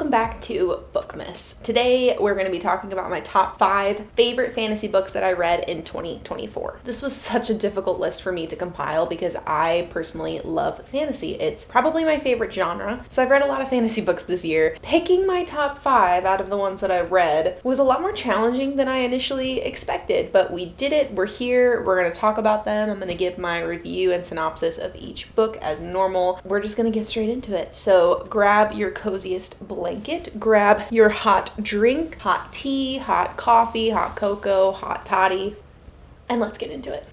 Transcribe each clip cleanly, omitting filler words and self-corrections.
welcome back to Bookmas. Today we're going to be talking about my top 5 favorite fantasy books that I read in 2024. This was such a difficult list for me to compile because I personally love fantasy. It's probably my favorite genre, so I've read a lot of fantasy books this year. Picking my top 5 out of the ones that I've read was a lot more challenging than I initially expected, but we did it. We're here. We're going to talk about them. I'm going to give my review and synopsis of each book as normal. We're just going to get straight into it. So grab your coziest blanket, grab your hot drink, hot tea, hot coffee, hot cocoa, hot toddy, and let's get into it.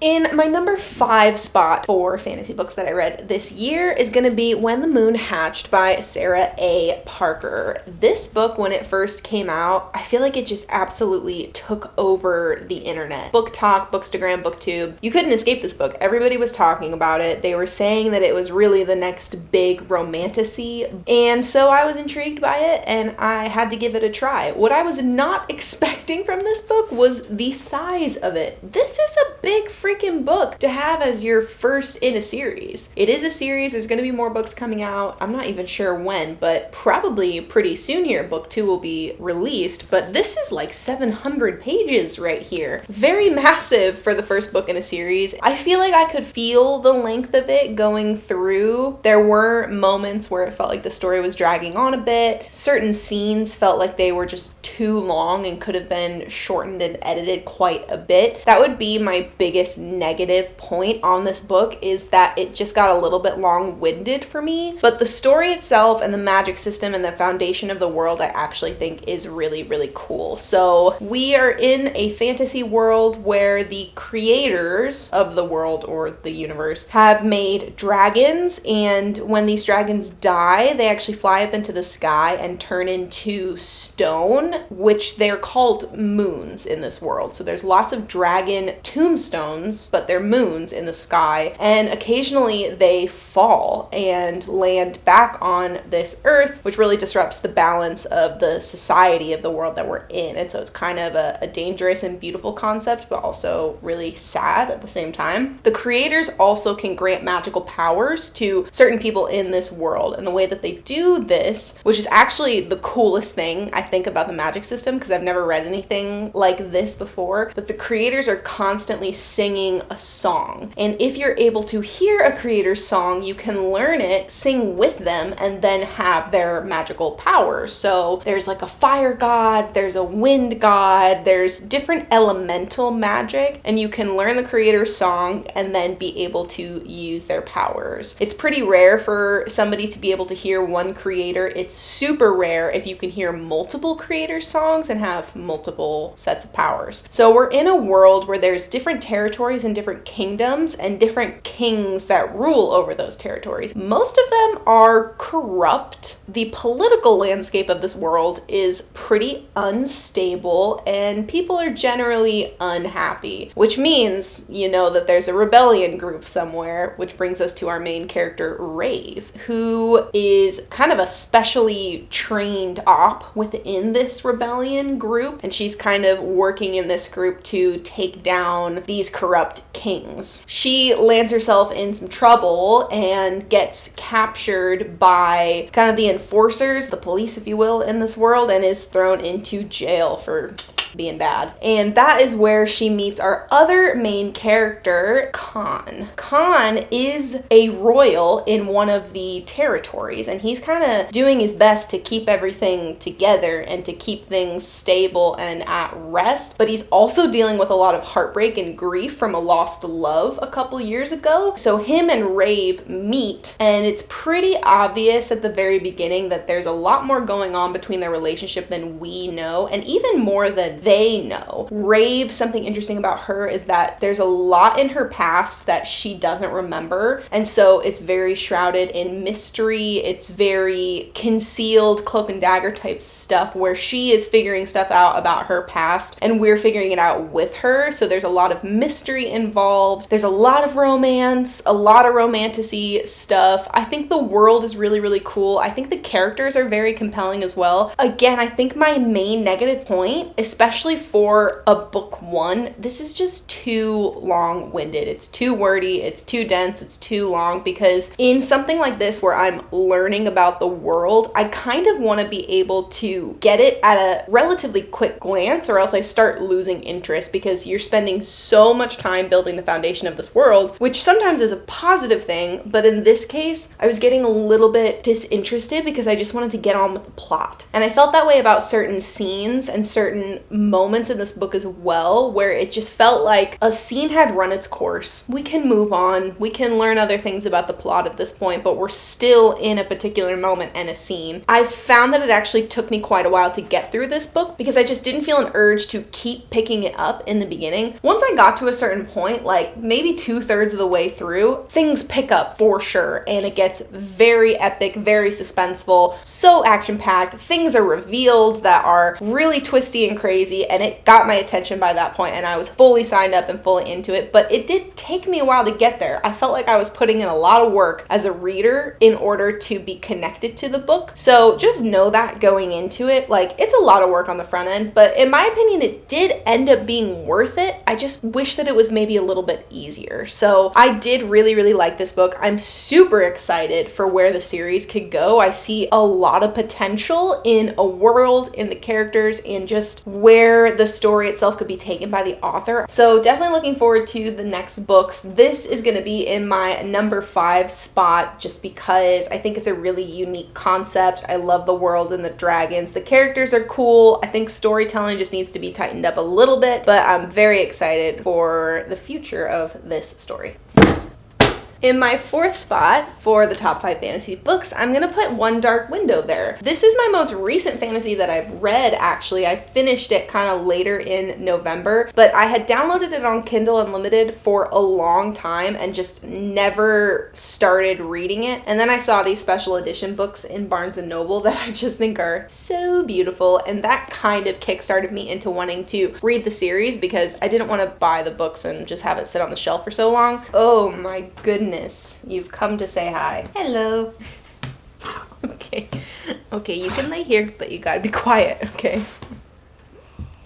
In my number 5 spot for fantasy books that I read this year is going to be When the Moon Hatched by Sarah A. Parker. This book, when it first came out, I feel like it just absolutely took over the internet. BookTok, Bookstagram, BookTube. You couldn't escape this book. Everybody was talking about it. They were saying that it was really the next big romantasy, and so I was intrigued by it and I had to give it a try. What I was not expecting from this book was the size of it. This is a big freaking book to have as your first in a series. It is a series. There's going to be more books coming out. I'm not even sure when, but probably pretty soon here. Book 2 will be released, but this is like 700 pages right here. Very massive for the first book in a series. I feel like I could feel the length of it going through. There were moments where it felt like the story was dragging on a bit. Certain scenes felt like they were just too long and could have been shortened and edited quite a bit. That would be my biggest negative point on this book, is that it just got a little bit long-winded for me. But the story itself and the magic system and the foundation of the world I actually think is really, really cool. So we are in a fantasy world where the creators of the world or the universe have made dragons, and when these dragons die, they actually fly up into the sky and turn into stone, which they're called moons in this world. So there's lots of dragon tombstones, but they're moons in the sky, and occasionally they fall and land back on this earth, which really disrupts the balance of the society of the world that we're in. And so it's kind of a dangerous and beautiful concept, but also really sad at the same time. The creators also can grant magical powers to certain people in this world, and the way that they do this, which is actually the coolest thing I think about the magic system, because I've never read anything like this before, but the creators are constantly singing a song. And if you're able to hear a creator's song, you can learn it, sing with them, and then have their magical powers. So there's like a fire god, there's a wind god, there's different elemental magic, and you can learn the creator's song and then be able to use their powers. It's pretty rare for somebody to be able to hear one creator. It's super rare if you can hear multiple creators' songs and have multiple sets of powers. So we're in a world where there's different territories and different kingdoms and different kings that rule over those territories. Most of them are corrupt. The political landscape of this world is pretty unstable, and people are generally unhappy, which means, you know, that there's a rebellion group somewhere, which brings us to our main character, Rave, who is kind of a specially trained op within this rebellion group, and she's kind of working in this group to take down these corrupt kings. She lands herself in some trouble and gets captured by kind of the enforcers, the police, if you will, in this world, and is thrown into jail for being bad. And that is where she meets our other main character, Khan. Khan is a royal in one of the territories, and he's kind of doing his best to keep everything together and to keep things stable and at rest, but he's also dealing with a lot of heartbreak and grief from a lost love a couple years ago. So him and Rave meet, and it's pretty obvious at the very beginning that there's a lot more going on between their relationship than we know, and even more than they know. Rave, something interesting about her is that there's a lot in her past that she doesn't remember, and so it's very shrouded in mystery. It's very concealed, cloak and dagger type stuff, where she is figuring stuff out about her past and we're figuring it out with her. So there's a lot of mystery involved. There's a lot of romance, a lot of romantasy stuff. I think the world is really, really cool. I think the characters are very compelling as well. Again, I think my main negative point, especially especially for a book one, this is just too long-winded. It's too wordy, it's too dense, it's too long, because in something like this where I'm learning about the world, I kind of want to be able to get it at a relatively quick glance, or else I start losing interest, because you're spending so much time building the foundation of this world, which sometimes is a positive thing, but in this case, I was getting a little bit disinterested because I just wanted to get on with the plot. And I felt that way about certain scenes and certain moments in this book as well, where it just felt like a scene had run its course. We can move on, we can learn other things about the plot at this point, but we're still in a particular moment and a scene. I found that it actually took me quite a while to get through this book because I just didn't feel an urge to keep picking it up in the beginning. Once I got to a certain point, like maybe 2/3 of the way through, things pick up for sure, and it gets very epic, very suspenseful, so action-packed. Things are revealed that are really twisty and crazy, and it got my attention by that point, and I was fully signed up and fully into it. But it did take me a while to get there. I felt like I was putting in a lot of work as a reader in order to be connected to the book. So just know that going into it, like, it's a lot of work on the front end, but in my opinion, it did end up being worth it. I just wish that it was maybe a little bit easier. So I did really, really like this book. I'm super excited for where the series could go. I see a lot of potential in a world, in the characters, and just where the story itself could be taken by the author. So definitely looking forward to the next books. This is going to be in my number 5 spot just because I think it's a really unique concept. I love the world and the dragons. The characters are cool. I think storytelling just needs to be tightened up a little bit, but I'm very excited for the future of this story. In my 4th spot for the top 5 fantasy books, I'm gonna put One Dark Window there. This is my most recent fantasy that I've read, actually. I finished it kind of later in November, but I had downloaded it on Kindle Unlimited for a long time and just never started reading it. And then I saw these special edition books in Barnes & Noble that I just think are so beautiful, and that kind of kickstarted me into wanting to read the series because I didn't want to buy the books and just have it sit on the shelf for so long. Oh my goodness. You've come to say hi. Hello. Okay, you can lay here, but you gotta be quiet, okay?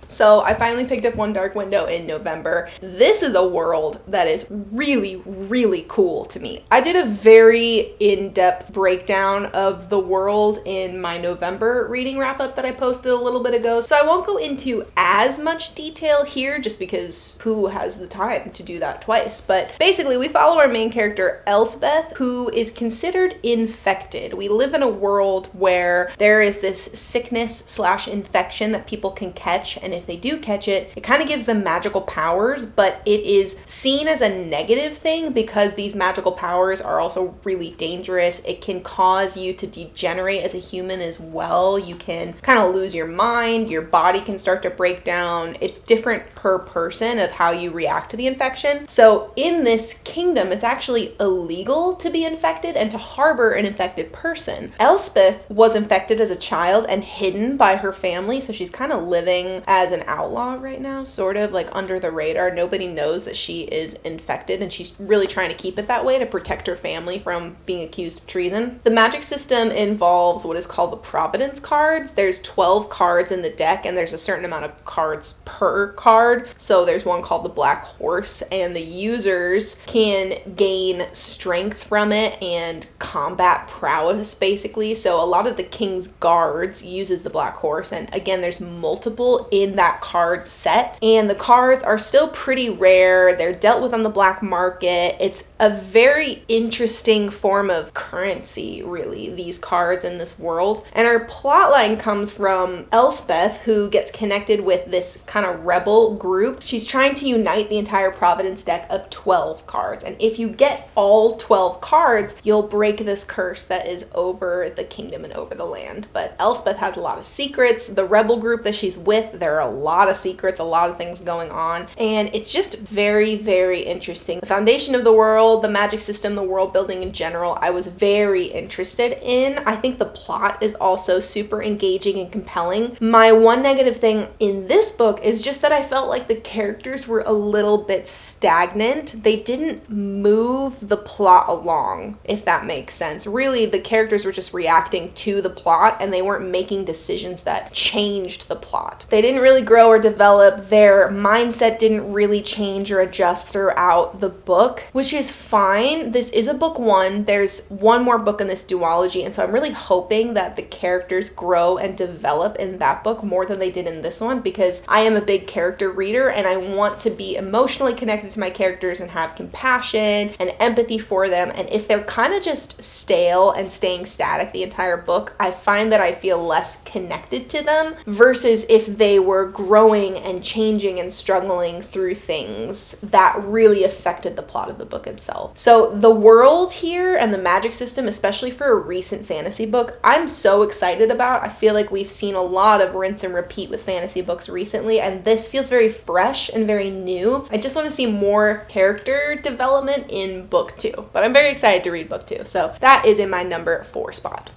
So I finally picked up One Dark Window in November. This is a world that is really, really cool to me. I did a very in-depth breakdown of the world in my November reading wrap-up that I posted a little bit ago, so I won't go into as much detail here just because who has the time to do that twice. But basically, we follow our main character, Elspeth, who is considered infected. We live in a world where there is this sickness/infection that people can catch, and if they do catch it, it kind of gives them magical powers, but it is seen as a negative thing because these magical powers are also really dangerous. It can cause you to degenerate as a human as well. You can kind of lose your mind, your body can start to break down. It's different per person of how you react to the infection. So in this kingdom, it's actually illegal to be infected and to harbor an infected person. Elspeth was infected as a child and hidden by her family, so she's kind of living as an outlaw right now, sort of like under the radar. Nobody knows that she is infected, and she's really trying to keep it that way to protect her family from being accused of treason. The magic system involves what is called the Providence cards. There's 12 cards in the deck, and there's a certain amount of cards per card. So there's one called the Black Horse, and the users can gain strength from it and combat prowess, basically. So a lot of the king's guards uses the Black Horse, and again, there's multiple in that card set, and the cards are still pretty rare. They're dealt with on the black market. It's a very interesting form of currency, really, these cards in this world. And our plotline comes from Elspeth, who gets connected with this kind of rebel group. She's trying to unite the entire Providence deck of 12 cards, and if you get all 12 cards, you'll break this curse that is over the kingdom and over the land. But Elspeth has a lot of secrets. The rebel group that she's with, there are a lot of secrets, a lot of things going on, and it's just very, very interesting. The foundation of the world world, the magic system, the world building in general, I was very interested in. I think the plot is also super engaging and compelling. My one negative thing in this book is just that I felt like the characters were a little bit stagnant. They didn't move the plot along, if that makes sense. Really, the characters were just reacting to the plot and they weren't making decisions that changed the plot. They didn't really grow or develop. Their mindset didn't really change or adjust throughout the book, which is fine. This is a book one. There's one more book in this duology, and so I'm really hoping that the characters grow and develop in that book more than they did in this one, because I am a big character reader and I want to be emotionally connected to my characters and have compassion and empathy for them. And if they're kind of just stale and staying static the entire book, I find that I feel less connected to them versus if they were growing and changing and struggling through things that really affected the plot of the book itself. So the world here and the magic system, especially for a recent fantasy book, I'm so excited about. I feel like we've seen a lot of rinse and repeat with fantasy books recently, and this feels very fresh and very new. I just want to see more character development in book 2, but I'm very excited to read book 2. So that is in my number 4 spot.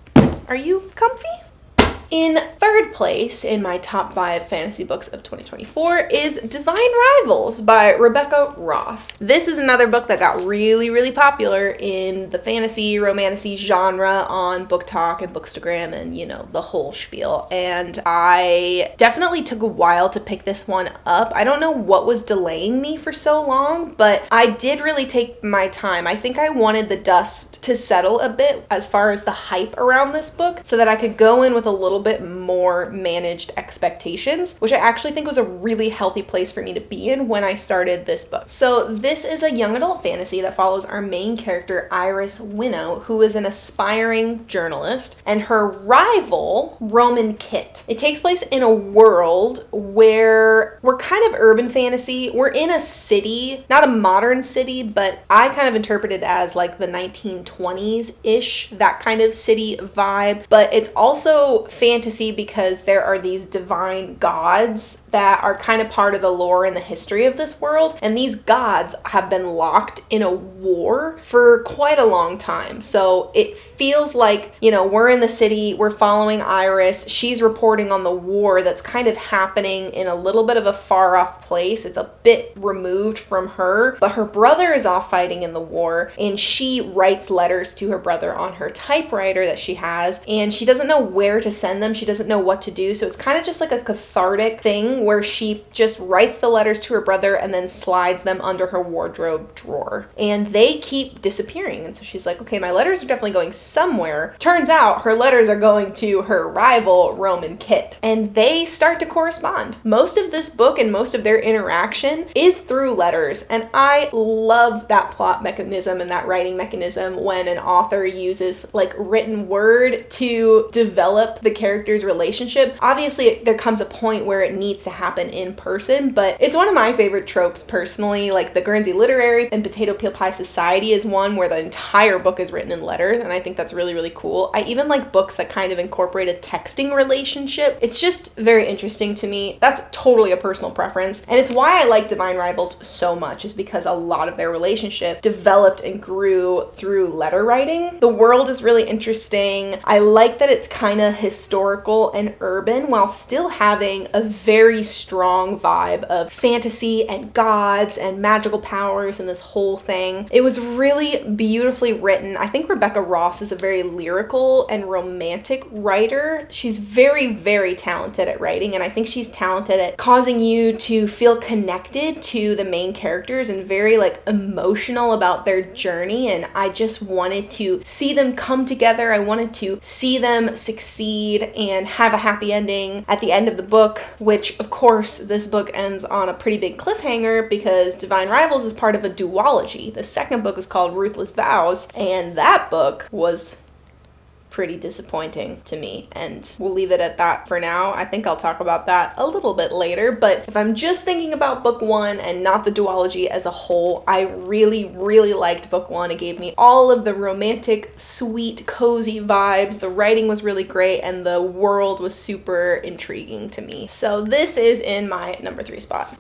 Are you comfy? In third place in my top 5 fantasy books of 2024 is Divine Rivals by Rebecca Ross. This is another book that got really, really popular in the fantasy, romantasy genre on BookTok and Bookstagram and, you know, the whole spiel. And I definitely took a while to pick this one up. I don't know what was delaying me for so long, but I did really take my time. I think I wanted the dust to settle a bit as far as the hype around this book so that I could go in with a little bit more managed expectations, which I actually think was a really healthy place for me to be in when I started this book. So this is a young adult fantasy that follows our main character, Iris Winnow, who is an aspiring journalist, and her rival, Roman Kit. It takes place in a world where we're kind of urban fantasy. We're in a city, not a modern city, but I kind of interpret it as like the 1920s-ish, that kind of city vibe. But it's also fantasy because there are these divine gods that are kind of part of the lore and the history of this world. And these gods have been locked in a war for quite a long time. So it feels like, you know, we're in the city, we're following Iris, she's reporting on the war that's kind of happening in a little bit of a far off place. It's a bit removed from her, but her brother is off fighting in the war and she writes letters to her brother on her typewriter that she has, and she doesn't know where to send them. She doesn't know what to do. So it's kind of just like a cathartic thing where she just writes the letters to her brother and then slides them under her wardrobe drawer. And they keep disappearing. And so she's like, okay, my letters are definitely going somewhere. Turns out her letters are going to her rival, Roman Kit. And they start to correspond. Most of this book and most of their interaction is through letters. And I love that plot mechanism and that writing mechanism when an author uses like written word to develop the character's relationship. Obviously, there comes a point where it needs to happen in person, but it's one of my favorite tropes personally. Like the Guernsey Literary and Potato Peel Pie Society is one where the entire book is written in letters, and I think that's really, really cool. I even like books that kind of incorporate a texting relationship. It's just very interesting to me. That's totally a personal preference, and it's why I like Divine Rivals so much, is because a lot of their relationship developed and grew through letter writing. The world is really interesting. I like that it's kind of historical and urban while still having a very strong vibe of fantasy and gods and magical powers and this whole thing. It was really beautifully written. I think Rebecca Ross is a very lyrical and romantic writer. She's very, very talented at writing, and I think she's talented at causing you to feel connected to the main characters and very like emotional about their journey. And I just wanted to see them come together. I wanted to see them succeed and have a happy ending at the end of the book, which of course this book ends on a pretty big cliffhanger because Divine Rivals is part of a duology. The second book is called Ruthless Vows, and that book was pretty disappointing to me, and we'll leave it at that for now. I think I'll talk about that a little bit later, but if I'm just thinking about book one and not the duology as a whole, I really, really liked book one. It gave me all of the romantic, sweet, cozy vibes. The writing was really great, and the world was super intriguing to me. So this is in my number 3 spot.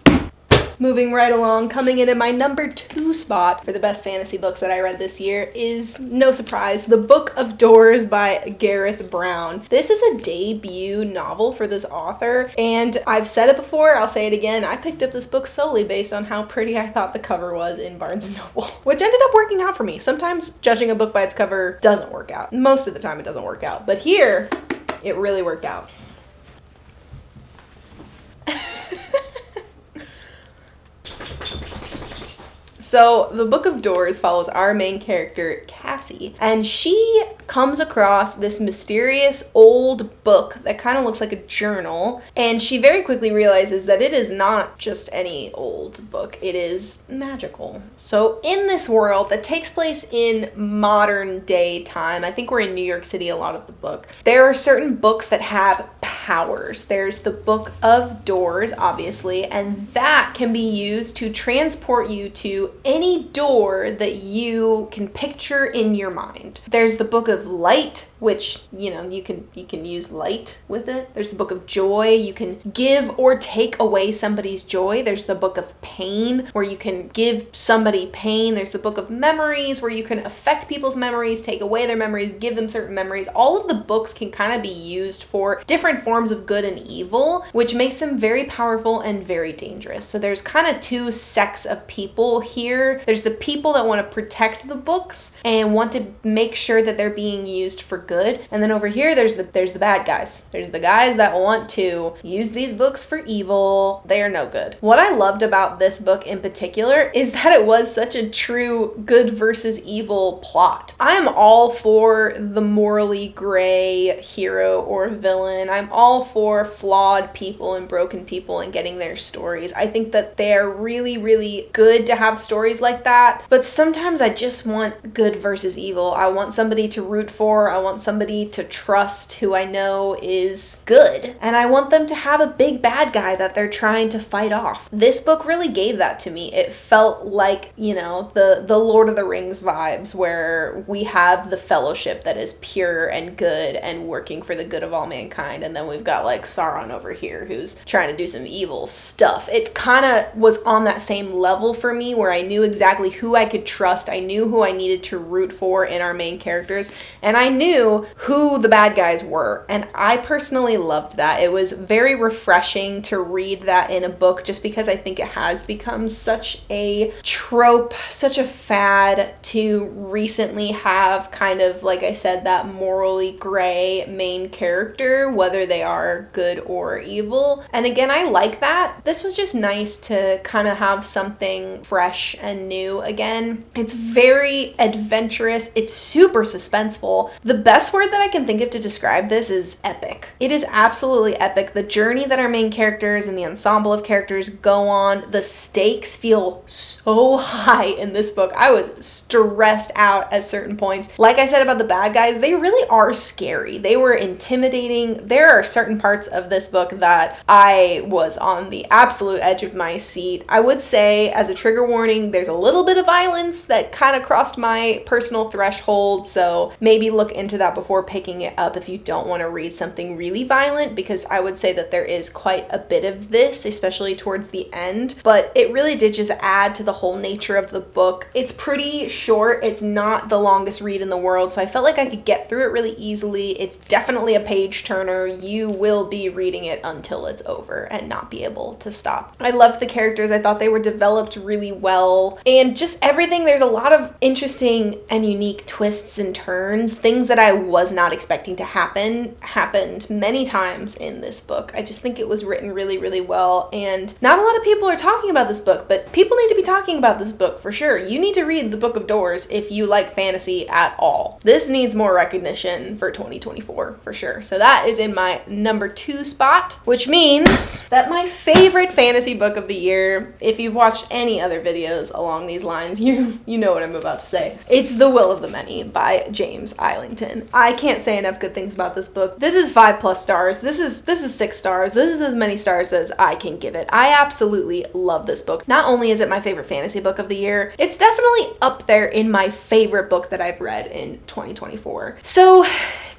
moving right along, coming in at my number 2 spot for the best fantasy books that I read this year is, no surprise, The Book of Doors by Gareth Brown. This is a debut novel for this author, and I've said it before, I'll say it again, I picked up this book solely based on how pretty I thought the cover was in Barnes & Noble, which ended up working out for me. Sometimes judging a book by its cover doesn't work out. Most of the time it doesn't work out, but here, it really worked out. So the Book of Doors follows our main character, Cassie, and she comes across this mysterious old book that kind of looks like a journal, and she very quickly realizes that it is not just any old book, it is magical. So in this world that takes place in modern day time, I think we're in New York City a lot of the book, there are certain books that have powers. There's the Book of Doors, obviously, and that can be used to transport you to any door that you can picture in your mind. There's the Book of Light, which, you know, you can use light with it. There's the Book of Joy. You can give or take away somebody's joy. There's the Book of Pain, where you can give somebody pain. There's the Book of Memories, where you can affect people's memories, take away their memories, give them certain memories. All of the books can kind of be used for different forms of good and evil, which makes them very powerful and very dangerous. So there's kind of 2 sects of people here. There's the people that want to protect the books and want to make sure that they're being used for good. And then over here, there's the bad guys. There's the guys that want to use these books for evil. They are no good. What I loved about this book in particular is that it was such a true good versus evil plot. I'm all for the morally gray hero or villain. I'm all for flawed people and broken people and getting their stories. I think that they're really, really good to have stories like that. But sometimes I just want good versus evil. I want somebody to root for. I want somebody to trust who I know is good. And I want them to have a big bad guy that they're trying to fight off. This book really gave that to me. It felt like, you know, the Lord of the Rings vibes, where we have the fellowship that is pure and good and working for the good of all mankind. And then we've got like Sauron over here who's trying to do some evil stuff. It kind of was on that same level for me, where I knew exactly who I could trust. I knew who I needed to root for in our main characters. And I knew who the bad guys were, and I personally loved that. It was very refreshing to read that in a book, just because I think it has become such a trope, such a fad to recently have kind of, like I said, that morally gray main character, whether they are good or evil. And again, I like that. This was just nice to kind of have something fresh and new again. It's very adventurous. It's super suspenseful. The best word that I can think of to describe this is epic. It is absolutely epic. The journey that our main characters and the ensemble of characters go on, the stakes feel so high in this book. I was stressed out at certain points. Like I said about the bad guys, they really are scary. They were intimidating. There are certain parts of this book that I was on the absolute edge of my seat. I would say, as a trigger warning, there's a little bit of violence that kind of crossed my personal threshold, so maybe look into that before picking it up if you don't want to read something really violent, because I would say that there is quite a bit of this, especially towards the end, but it really did just add to the whole nature of the book. It's pretty short. It's not the longest read in the world, so I felt like I could get through it really easily. It's definitely a page turner. You will be reading it until it's over and not be able to stop. I loved the characters. I thought they were developed really well, and just everything. There's a lot of interesting and unique twists and turns. Things that I was not expecting to happen happened many times in this book. I just think it was written really, really well, and not a lot of people are talking about this book, but people need to be talking about this book for sure. You need to read The Book of Doors if you like fantasy at all. This needs more recognition for 2024 for sure. So that is in my number 2 spot, which means that my favorite fantasy book of the year, if you've watched any other videos along these lines, you know what I'm about to say. It's The Will of the Many by James Islington. I can't say enough good things about this book. This is 5+ stars. This is 6 stars. This is as many stars as I can give it. I absolutely love this book. Not only is it my favorite fantasy book of the year, it's definitely up there in my favorite book that I've read in 2024. So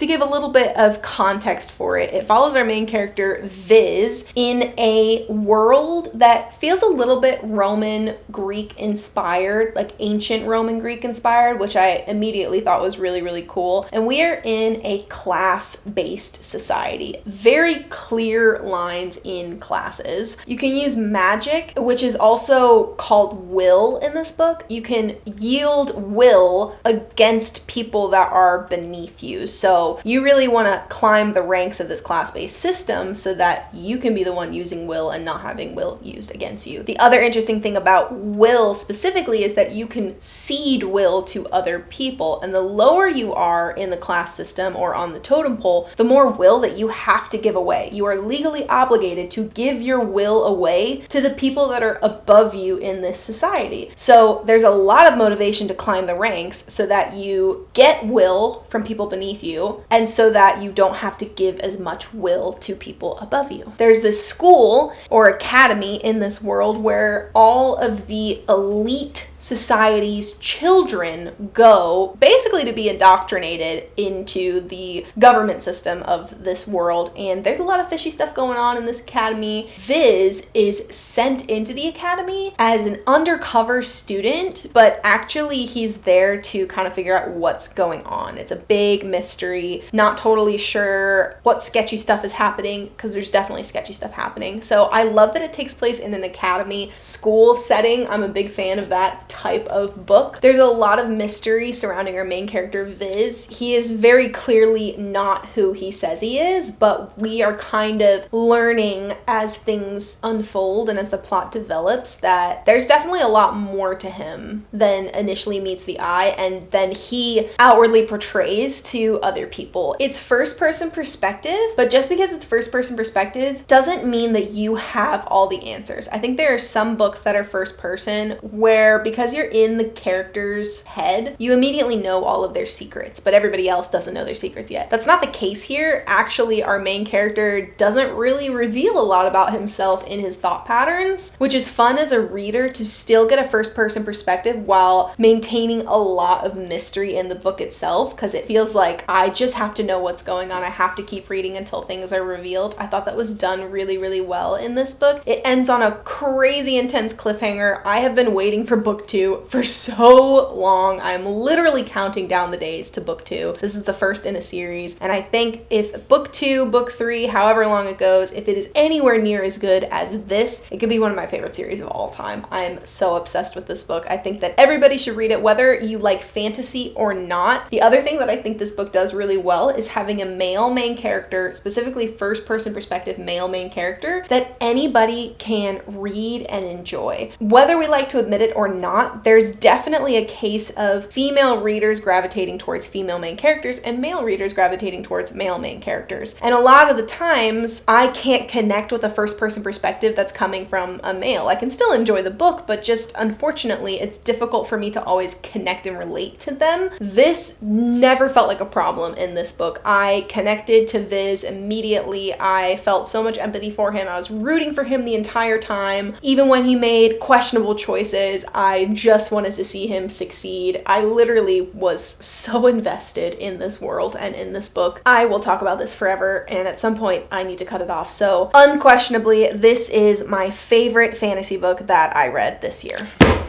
To give a little bit of context for it, it follows our main character, Viz, in a world that feels a little bit Roman Greek inspired, like ancient Roman Greek inspired, which I immediately thought was really, really cool. And we are in a class-based society. Very clear lines in classes. You can use magic, which is also called will in this book. You can yield will against people that are beneath you. So you really want to climb the ranks of this class-based system so that you can be the one using will and not having will used against you. The other interesting thing about will specifically is that you can cede will to other people, and the lower you are in the class system or on the totem pole, the more will that you have to give away. You are legally obligated to give your will away to the people that are above you in this society. So there's a lot of motivation to climb the ranks so that you get will from people beneath you, and so that you don't have to give as much will to people above you. There's this school or academy in this world where all of the elite society's children go basically to be indoctrinated into the government system of this world. And there's a lot of fishy stuff going on in this academy. Viz is sent into the academy as an undercover student, but actually he's there to kind of figure out what's going on. It's a big mystery. Not totally sure what sketchy stuff is happening, because there's definitely sketchy stuff happening. So I love that it takes place in an academy school setting. I'm a big fan of that type of book. There's a lot of mystery surrounding our main character, Viz. He is very clearly not who he says he is, but we are kind of learning as things unfold and as the plot develops that there's definitely a lot more to him than initially meets the eye and then he outwardly portrays to other people. It's first-person perspective, but just because it's first-person perspective doesn't mean that you have all the answers. I think there are some books that are first-person where, because you're in the character's head, you immediately know all of their secrets, but everybody else doesn't know their secrets yet. That's not the case here. Actually, our main character doesn't really reveal a lot about himself in his thought patterns, which is fun as a reader to still get a first-person perspective while maintaining a lot of mystery in the book itself, because it feels like I just have to know what's going on. I have to keep reading until things are revealed. I thought that was done really, really well in this book. It ends on a crazy intense cliffhanger. I have been waiting for book 2 for so long. I'm literally counting down the days to book 2. This is the first in a series, and I think if book 2, book 3, however long it goes, if it is anywhere near as good as this, it could be one of my favorite series of all time. I'm so obsessed with this book. I think that everybody should read it, whether you like fantasy or not. The other thing that I think this book does really well is having a male main character, specifically first-person perspective male main character, that anybody can read and enjoy. Whether we like to admit it or not, there's definitely a case of female readers gravitating towards female main characters and male readers gravitating towards male main characters. And a lot of the times, I can't connect with a first-person perspective that's coming from a male. I can still enjoy the book, but just unfortunately, it's difficult for me to always connect and relate to them. This never felt like a problem in this book. I connected to Viz immediately. I felt so much empathy for him. I was rooting for him the entire time. Even when he made questionable choices, I just wanted to see him succeed. I literally was so invested in this world and in this book. I will talk about this forever, and at some point I need to cut it off. So unquestionably, this is my favorite fantasy book that I read this year.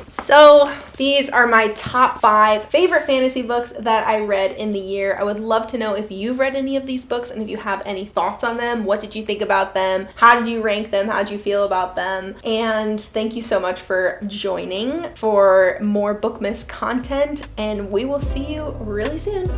So these are my top 5 favorite fantasy books that I read in the year. I would love to know if you've read any of these books and if you have any thoughts on them. What did you think about them? How did you rank them? How did you feel about them? And thank you so much for joining for more Bookmas content, and we will see you really soon.